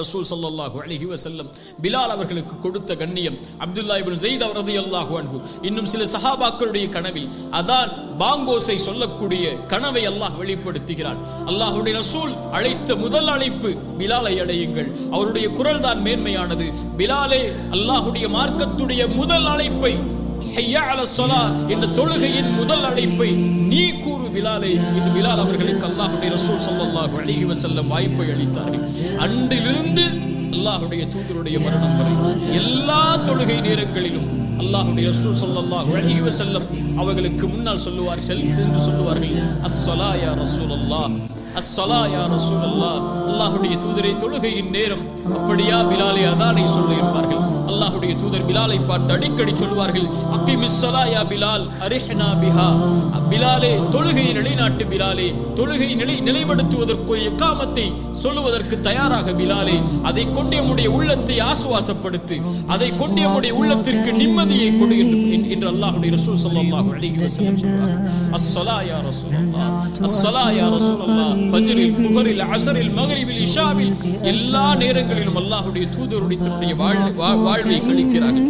ரசூல் ஸல்லல்லாஹு அலைஹி வஸல்லம் பிலால் அவர்களுக்கு கொடுத்த கண்ணியம், அப்துல்லா இப்னு ஸைத் ரலியல்லாஹு அன்ஹு இன்னும் சில சஹாபாக்களுடைய கனவில் அதான் பாங்கோசை சொல்லக்கூடிய கனவை அல்லாஹ் வெளிப்படுத்துகிறான். அல்லாஹ்வுடைய ரசூல் அழைத்த முதல் அழைப்பு பிலாலை அடையுங்கள், அவருடைய குரல் தான் மேன்மையானது. பிலாலே அல்லாஹ்வுடைய மார்க்கத்துடைய முதல் அழைப்பை, ஹய்யா அலஸ் ஸலா என்ற தொழுகையின் முதல் அழைப்பை நீ கூறு பிலாலே என்று பிலால் அவர்களுக்கு அல்லாஹ்வுடைய ரசூல் ஸல்லல்லாஹு அலைஹி வஸல்லம் வாய்ப்பை அளித்தார்கள். அன்றிலிருந்து அல்லாஹ்வுடைய தூதருடைய மரணம் வரை எல்லா தொழுகை நேரங்களிலும் அல்லாஹ்வுடைய ரசூல் ஸல்லல்லாஹு அலைஹி வஸல்லம் அவர்களுக்கு முன்னால் சொல்லுவார்கள், அஸ்ஸலா யா ரசூலல்லாஹ், அஸ்ஸலா யா ரசூலல்லாஹ். அல்லாஹ்வுடைய தூதரை தொழுகையின் நேரம் அப்படியா பிலாலே அதானை சொல்லு என்பார்கள். அல்லாஹ்வுடைய தூதர் பிலாலை பார்த்து அடிக்கடி சொல்வார்கள், அக்கிமிஸ் ஸலா யா பிலால் அரிஹ்னா பிஹா. பிலாலே தொழுகையை நிலைநாட்டு, பிலாலே தொழுகை நிலைப்படுத்துவதற்கு இக்காமத்தை சொல்லுவதற்கு தயாராக பிலாலே, அதை கொண்டு நம்முடைய உள்ளத்தை ஆசுவாசப்படுத்து, அதை கொண்டு நம்முடைய உள்ளத்திற்கு நிம்மதியை கொடு என்று அல்லாஹ்வுடைய ரசூல் ஸல்லல்லாஹு அலைஹி வஸல்லம் சொல்றார். அஸ்ஸலா யா ரசூலல்லாஹ், அஸ்ஸலா யா ரசூலல்லாஹ். ஃபஜ்ரில், துஹரில், அஸரில், மக்ரிபில், இஷாவில் எல்லா நேரங்களிலும் அல்லாஹ்வுடைய தூதருடைய வாழ்வை கழிக்கிறார்கள்.